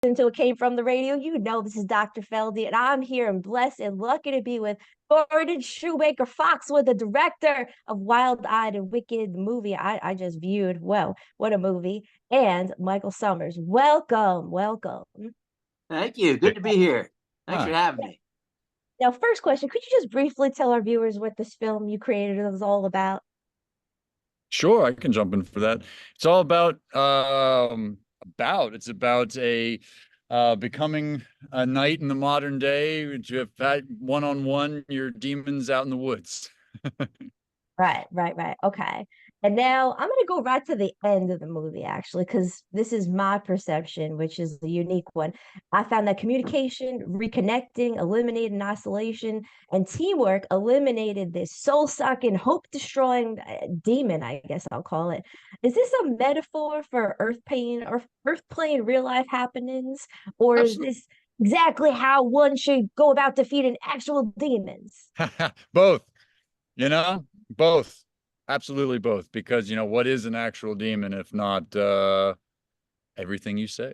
until it came from the radio. You know, this is Dr. Feldy, and I'm here and blessed and lucky to be with Gordon Shoemaker Foxwood, the director of Wild Eyed and Wicked, the movie I just viewed. Well, what a movie. And Michael Sommers. Welcome, welcome. Thank you. Good to be here. Thanks for having me. Now, first question, could you just briefly tell our viewers what this film you created was all about? Sure, I can jump in for that. It's all it's about a becoming a knight in the modern day. You have that one-on-one your demons out in the woods. Right. Okay. And now I'm going to go right to the end of the movie, actually, because this is my perception, which is the unique one. I found that communication, reconnecting, eliminating isolation, and teamwork eliminated this soul-sucking, hope-destroying demon, I guess I'll call it. Is this a metaphor for earth pain or earth plane real-life happenings? Or is this exactly how one should go about defeating actual demons? Both, both. Absolutely both, because what is an actual demon if not everything you say?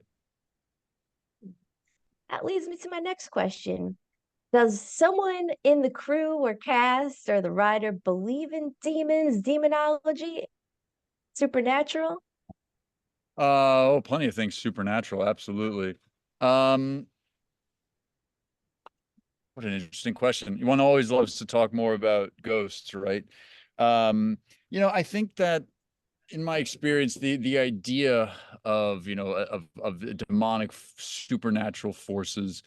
That leads me to my next question. Does someone in the crew or cast or the writer believe in demons, demonology, supernatural? Plenty of things supernatural, absolutely. What an interesting question. One always loves to talk more about ghosts, right? I think that in my experience, the idea of of demonic supernatural forces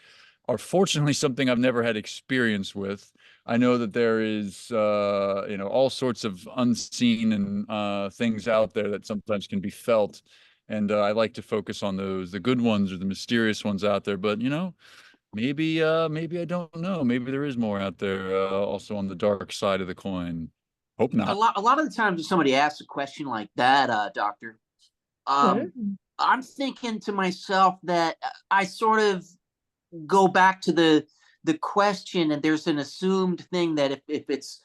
are fortunately something I've never had experience with. I know that there is all sorts of unseen and things out there that sometimes can be felt, and I like to focus on those, the good ones or the mysterious ones out there. But maybe I don't know. Maybe there is more out there, also on the dark side of the coin. Hope not. A lot of the times when somebody asks a question like that, Doctor, I'm thinking to myself that I sort of go back to the question, and there's an assumed thing that if it's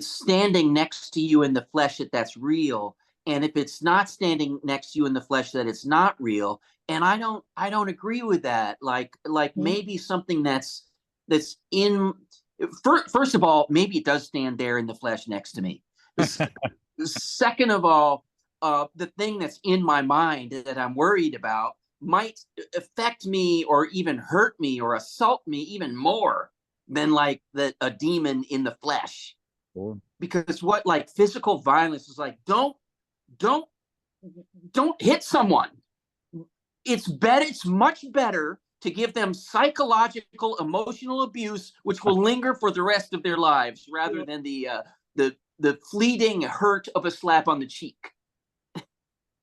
standing next to you in the flesh, that's real, and if it's not standing next to you in the flesh, that it's not real. And I don't agree with that. Like maybe something that's in. First of all, maybe it does stand there in the flesh next to me. Second of all, the thing that's in my mind that I'm worried about might affect me or even hurt me or assault me even more than like a demon in the flesh. Sure. Because what like physical violence is like, don't hit someone. It's much better to give them psychological, emotional abuse, which will linger for the rest of their lives, rather than the fleeting hurt of a slap on the cheek.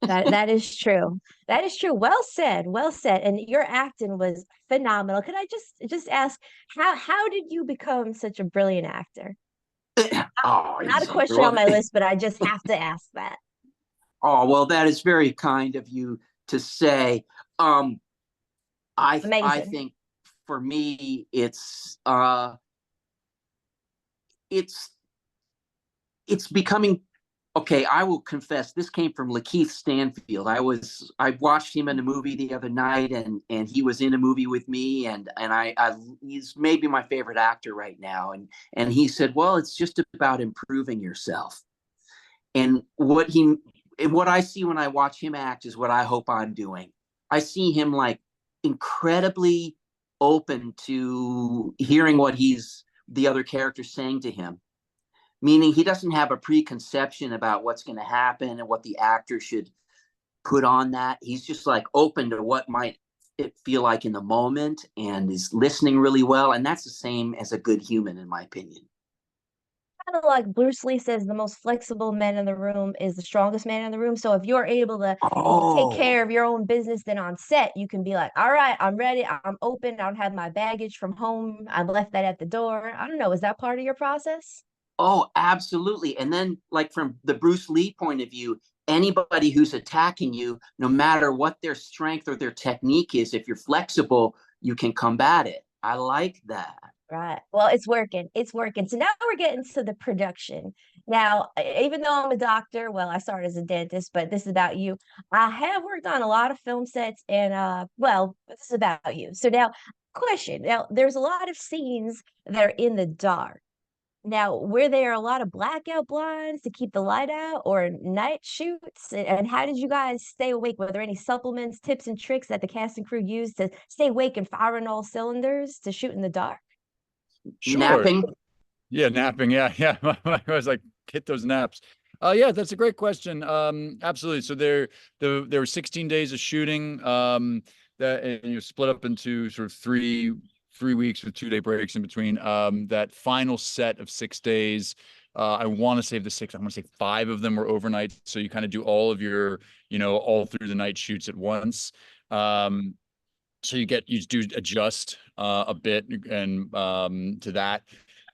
That is true. That is true. Well said. Well said. And your acting was phenomenal. Could I just ask how did you become such a brilliant actor? Not a question on my list, but I just have to ask that. Oh, well, that is very kind of you to say. I think for me it's becoming okay. I will confess, this came from Lakeith Stanfield. I watched him in a movie the other night, and he was in a movie with me, and he's maybe my favorite actor right now, and he said, well, it's just about improving yourself. And what I see when I watch him act is what I hope I'm doing. I see him like incredibly open to hearing what the other character's saying to him, meaning he doesn't have a preconception about what's going to happen and what the actor should put on that. He's just like open to what might it feel like in the moment, and is listening really well. And that's the same as a good human, in my opinion. Kind of like Bruce Lee says, the most flexible man in the room is the strongest man in the room. So if you're able to take care of your own business, then on set you can be like, all right, I'm ready, I'm open, I don't have my baggage from home, I left that at the door. I don't know, is that part of your process? Oh, absolutely. And then like from the Bruce Lee point of view, anybody who's attacking you, no matter what their strength or their technique is, if you're flexible, you can combat it. I like that. Right. Well, it's working. It's working. So now we're getting to the production. Now, even though I'm a doctor, well, I started as a dentist, but this is about you. I have worked on a lot of film sets, and well, this is about you. So now, question. Now, there's a lot of scenes that are in the dark. Now, were there a lot of blackout blinds to keep the light out or night shoots? And how did you guys stay awake? Were there any supplements, tips, and tricks that the cast and crew used to stay awake and fire on all cylinders to shoot in the dark? Sure. Napping. Yeah, napping. Yeah, yeah. I was like, hit those naps. Yeah, that's a great question. Absolutely. So there were 16 days of shooting. That and you split up into sort of three weeks with 2 day breaks in between. That final set of 6 days. I want to save the six. I want to say five of them were overnight. So you kind of do all of your, all through the night shoots at once. So you do adjust a bit and to that.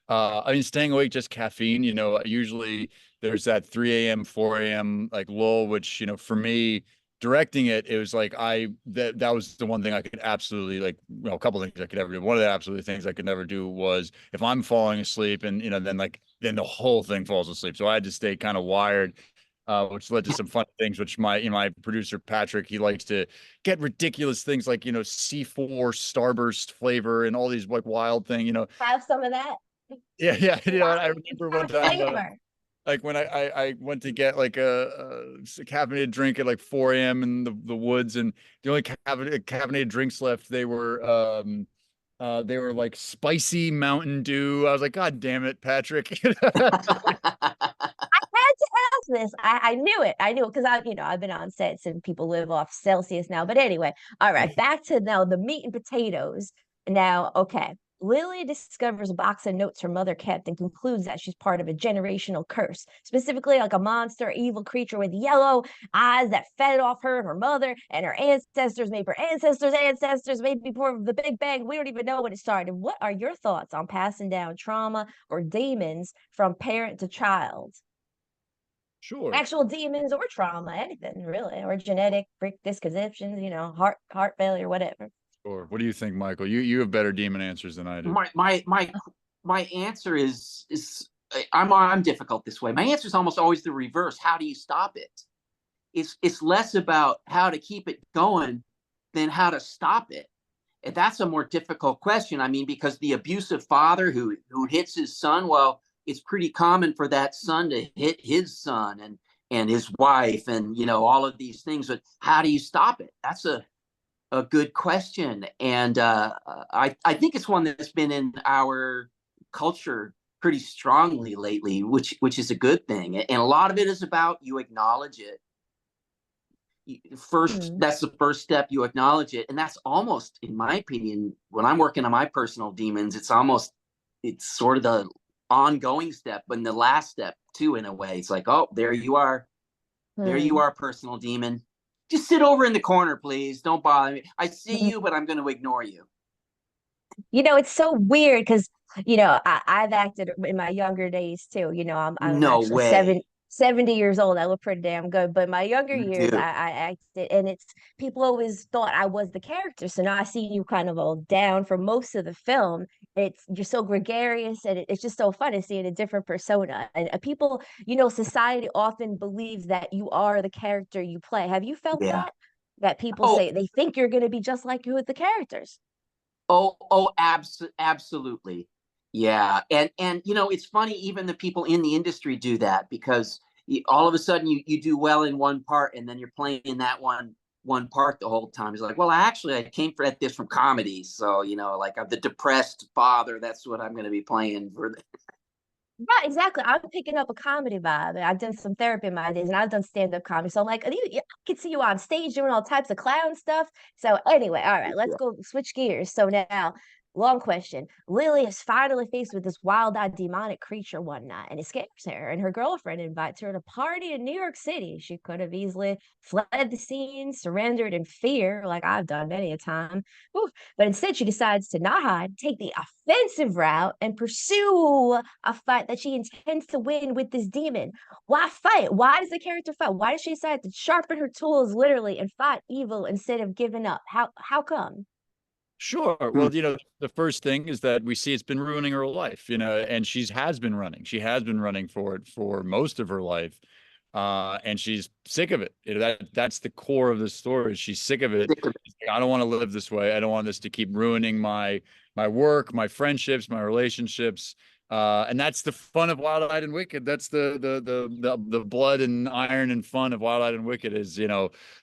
I mean, staying awake, just caffeine, usually there's that 3 a.m., 4 a.m. like lull, which, for me, directing it, it was like that was the one thing I could absolutely like, a couple of things I could never do. One of the absolute things I could never do was if I'm falling asleep and, then the whole thing falls asleep. So I had to stay kind of wired. Which led to some fun things, which my producer Patrick, he likes to get ridiculous things like C4 Starburst flavor and all these like wild thing, Have some of that. Yeah, yeah. I Wow, it's remember our one time, flavor. like when I went to get like a caffeinated drink at like 4 a.m. in the woods, and the only caffeinated drinks left, they were like spicy Mountain Dew. I was like, God damn it, Patrick. Had to ask this. I knew it. I knew it because I've been on sets and people live off Celsius now. But anyway, all right, back to now the meat and potatoes. Now, okay. Lily discovers a box of notes her mother kept and concludes that she's part of a generational curse, specifically like a monster, evil creature with yellow eyes that fed off her and her mother and her ancestors, maybe her ancestors, maybe before the Big Bang. We don't even know when it started. What are your thoughts on passing down trauma or demons from parent to child? Sure. Actual demons or trauma, anything really, or genetic predispositions, heart failure, whatever. Sure. What do you think, Michael? You have better demon answers than I do. My answer is I'm difficult this way. My answer is almost always the reverse. How do you stop it? It's less about how to keep it going than how to stop it. And that's a more difficult question. I mean, because the abusive father who hits his son, well, it's pretty common for that son to hit his son and his wife and all of these things. But how do you stop it? That's a good question, and I think it's one that's been in our culture pretty strongly lately, which is a good thing. And a lot of it is about you acknowledge it first. That's the first step. You acknowledge it, and that's almost, in my opinion, when I'm working on my personal demons, it's sort of the ongoing step, but in the last step too, in a way. It's like, oh, there you are, personal demon. Just sit over in the corner, please. Don't bother me. I see you, but I'm going to ignore you. It's so weird because I've acted in my younger days too. I'm No actually way. 70 years old. I look pretty damn good. But my younger You years, do. I acted, and it's people always thought I was the character. So now I see you kind of all down for most of the film. You're so gregarious, and it's just so fun to see in a different persona. And people, society often believes that you are the character you play. Have you felt Yeah. that? That people Oh, say they think you're going to be just like you with the characters. absolutely. Yeah. And it's funny, even the people in the industry do that because all of a sudden you do well in one part and then you're playing that one part the whole time. It's like, well, actually I came at this from comedy. So, like I'm the depressed father. That's what I'm going to be playing for the. Right, exactly. I'm picking up a comedy vibe. And I've done some therapy in my days and I've done stand-up comedy. So I'm like, I can see you on stage doing all types of clown stuff. So anyway, all right, let's go switch gears. So now, long question. Lily is finally faced with this wild-eyed demonic creature one night and it scares her. And her girlfriend invites her to party in New York City. She could have easily fled the scene, surrendered in fear, like I've done many a time. Ooh, but instead, she decides to not hide, take the offensive route, and pursue a fight that she intends to win with this demon. Why fight? Why does the character fight? Why does she decide to sharpen her tools literally and fight evil instead of giving up? How come? Sure. Hmm. Well, the first thing is that we see it's been ruining her life, and has been running. She has been running for it for most of her life. And she's sick of it. That's the core of the story. She's sick of it. She's like, I don't want to live this way. I don't want this to keep ruining my work, my friendships, my relationships. And that's the fun of Wild Eyed and Wicked. That's the blood and iron and fun of Wild Eyed and Wicked is,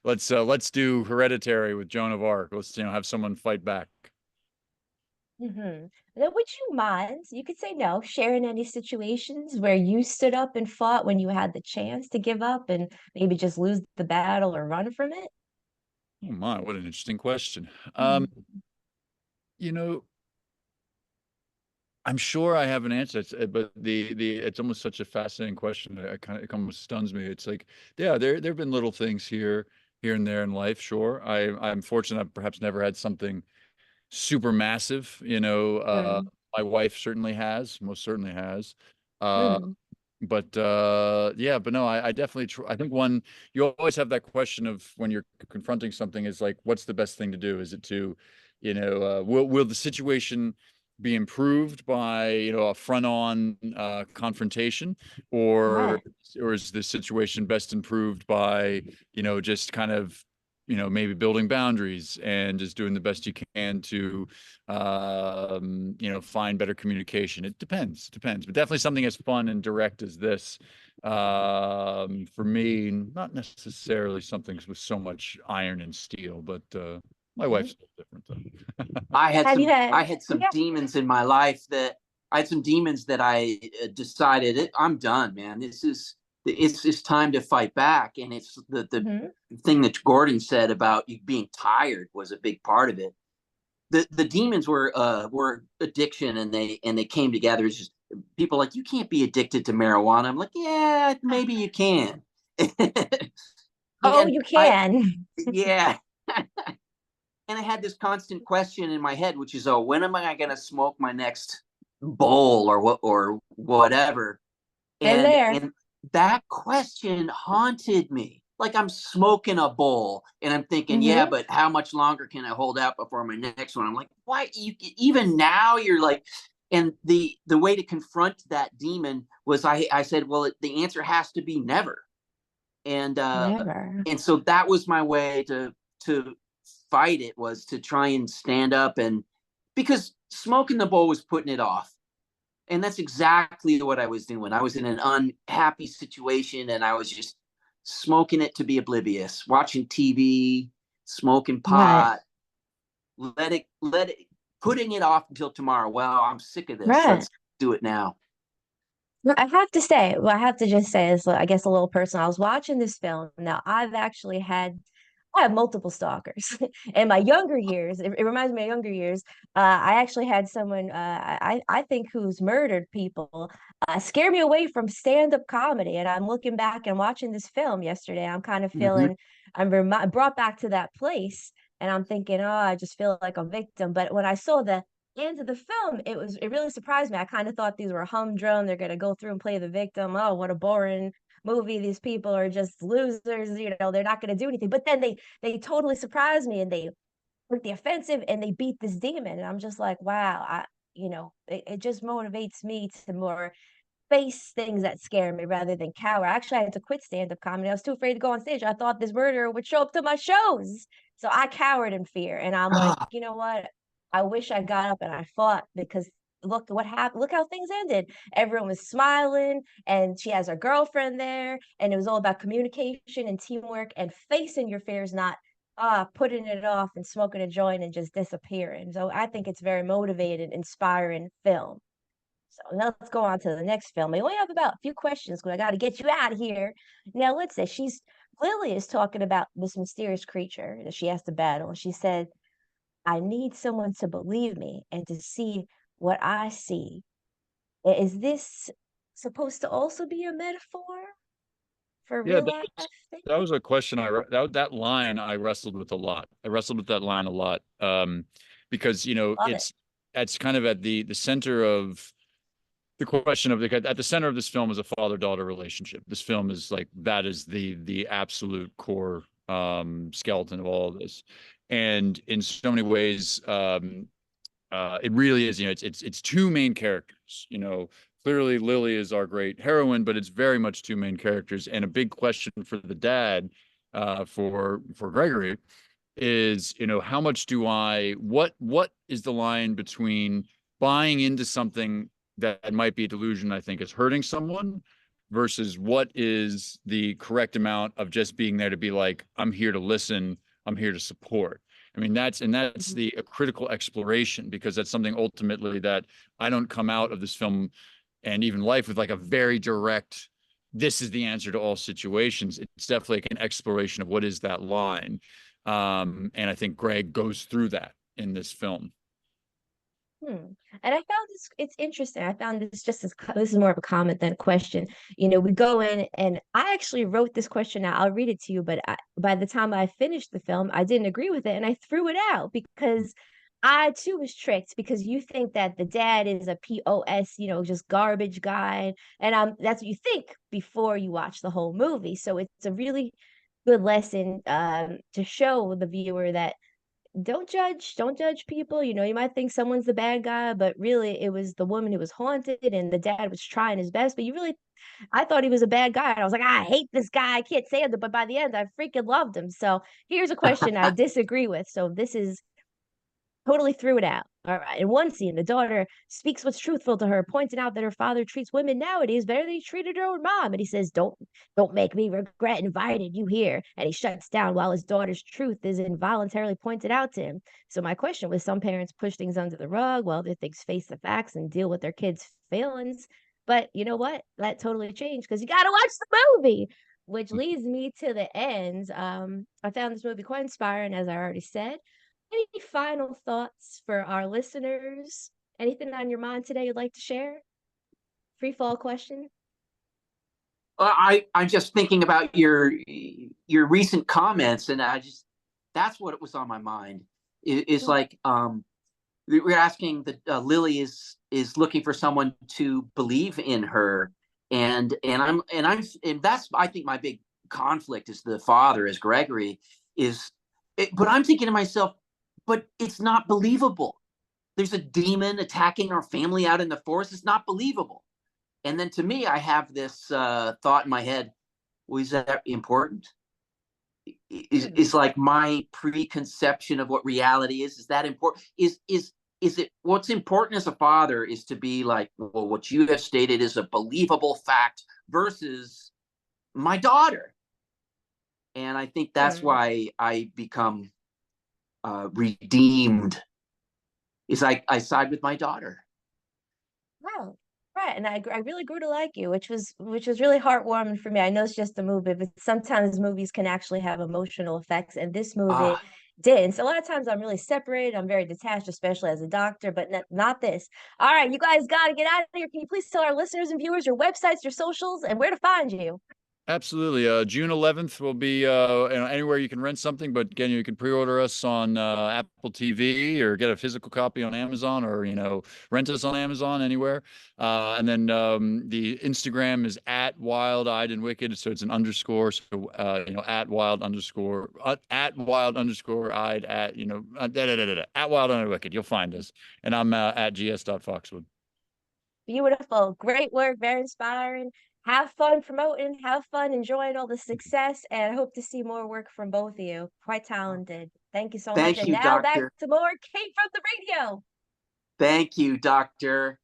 let's do Hereditary with Joan of Arc. Let's have someone fight back. Now, would you mind, you could say no, sharing any situations where you stood up and fought when you had the chance to give up and maybe just lose the battle or run from it? Oh my, what an interesting question. Mhm. You know, I'm sure I have an answer, but it's almost such a fascinating question. It almost stuns me. It's like, yeah, there've been little things here and there in life. Sure, I'm fortunate. I've perhaps never had something super massive. Mm, My wife certainly has, most certainly has. Uh, mm, but yeah, but no, I definitely I think you always have that question of when you're confronting something is like, what's the best thing to do? Is it to, will the situation be improved by a front on confrontation, or right. is the situation best improved by just kind of maybe building boundaries and just doing the best you can to find better communication. It depends, but definitely something as fun and direct as this. For me, not necessarily something with so much iron and steel, but my Mhm. wife's a little different though. Have you I had, had some yeah, demons in my life that I had some demons that I decided I'm done, man. It's time to fight back, and it's the mhm, thing that Gordon said about you being tired was a big part of it. The demons were addiction, and they came together. It's just people like, you can't be addicted to marijuana. I'm like, yeah, maybe you can. oh, And you I can. yeah. And I had this constant question in my head, which is, oh, when am I going to smoke my next bowl or whatever? Been there. And that question haunted me. Like, I'm smoking a bowl, and I'm thinking, yeah, Hmm. but how much longer can I hold out before my next one? I'm like, why? Even now, you're like, and the way to confront that demon was, I said, well, the answer has to be never. And Never. and so that was my way to fight it, was to try and stand up, and because smoking the bowl was putting it off, and that's exactly what I was doing. I was in an unhappy situation, and I was just smoking it to be oblivious, watching TV, smoking Right. pot, let it putting it off until tomorrow. Well, I'm sick of this, Right. let's do it now. Well, I have to say, well, I have to just say, is I guess a little personal. I was watching this film. Now, I have multiple stalkers. In my younger years, it reminds me of younger years. I actually had someone, I think, who's murdered people, scare me away from stand-up comedy. And I'm looking back and watching this film yesterday. I'm kind of Mm-hmm. feeling, brought back to that place, and I'm thinking, oh, I just feel like a victim. But when I saw the end of the film, it really surprised me. I kind of thought these were humdrum. They're gonna go through and play the victim. Oh, what a boring movie. These people are just losers, they're not gonna do anything. But then they totally surprised me, and they took the offensive and they beat this demon. And I'm just like, wow, it just motivates me to more face things that scare me rather than cower. Actually, I had to quit stand-up comedy. I was too afraid to go on stage. I thought this murderer would show up to my shows. So I cowered in fear. And I'm like, you know what? I wish I got up and I fought, because look what happened. Look how things ended. Everyone was smiling, and she has her girlfriend there. And it was all about communication and teamwork and facing your fears, not putting it off and smoking a joint and just disappearing. So I think it's very motivated, inspiring film. So now let's go on to the next film. We only have about a few questions because I got to get you out of here. Now, let's say Lily is talking about this mysterious creature that she has to battle. And she said, I need someone to believe me and to see what I see. Is this supposed to also be a metaphor for Yeah, real life things? that was a question that line I wrestled with a lot. I wrestled with that line a lot. Because Love it. it's kind of at the center of the question of at the center of this film is a father-daughter relationship. This film is like, that is the absolute core skeleton of all of this. And in so many ways, it really is, it's two main characters, clearly Lily is our great heroine, but it's very much two main characters. And a big question for the dad, for Gregory, is, how much what is the line between buying into something that might be a delusion, I think is hurting someone, versus what is the correct amount of just being there to be like, I'm here to listen, I'm here to support. I mean, that's the a critical exploration, because that's something ultimately that I don't come out of this film and even life with like a very direct, this is the answer to all situations. It's definitely like an exploration of what is that line. And I think Greg goes through that in this film. And I found this, it's interesting. I found this just as, this is more of a comment than a question. We go in, and I actually wrote this question out. I'll read it to you, but by the time I finished the film, I didn't agree with it and I threw it out because I too was tricked, because you think that the dad is a POS, just garbage guy. And that's what you think before you watch the whole movie. So it's a really good lesson to show the viewer that don't judge people. You might think someone's the bad guy, but really it was the woman who was haunted, and the dad was trying his best. But I thought he was a bad guy, and I was like, I hate this guy, I can't stand him. But by the end, I freaking loved him. So here's a question I disagree with. So this is totally threw it out. All right. In one scene, the daughter speaks what's truthful to her, pointing out that her father treats women nowadays better than he treated her own mom. And he says, don't make me regret inviting you here. And he shuts down while his daughter's truth is involuntarily pointed out to him. So my question was, some parents push things under the rug while other things face the facts and deal with their kids' failings. But you know what? That totally changed, because you got to watch the movie, which leads me to the end. I found this movie quite inspiring, as I already said. Any final thoughts for our listeners? Anything on your mind today you'd like to share? Free fall question. I'm just thinking about your recent comments, and that's what it was on my mind. It's like we're asking that Lily is looking for someone to believe in her, and that's, I think, my big conflict is the father, as Gregory is. But I'm thinking to myself, but it's not believable. There's a demon attacking our family out in the forest. It's not believable. And then to me, I have this thought in my head: was that important? Is like my preconception of what reality is that important? Is it what's important as a father is to be like, well, what you have stated is a believable fact versus my daughter. And I think that's why I become redeemed, is I side with my daughter. Wow. Right. And I really grew to like you, which was really heartwarming for me. I know it's just a movie, but sometimes movies can actually have emotional effects, and this movie did. And so a lot of times I'm really separated. I'm very detached, especially as a doctor, but not this. All right, you guys got to get out of here. Can you please tell our listeners and viewers your websites, your socials, and where to find you? Absolutely. June 11th will be anywhere you can rent something, but again, you can pre-order us on Apple TV, or get a physical copy on Amazon, or rent us on Amazon, anywhere. And then the Instagram is at Wild Eyed and Wicked, so it's an underscore. So at Wild underscore Eyed at at Wild Eyed and Wicked. You'll find us, and I'm at gs.foxwood. Beautiful. Great work. Very inspiring. Have fun promoting, have fun enjoying all the success, and I hope to see more work from both of you. Quite talented. Thank you so much. Thank And you, now back Doctor. to more Kate from the radio. Thank you, Doctor.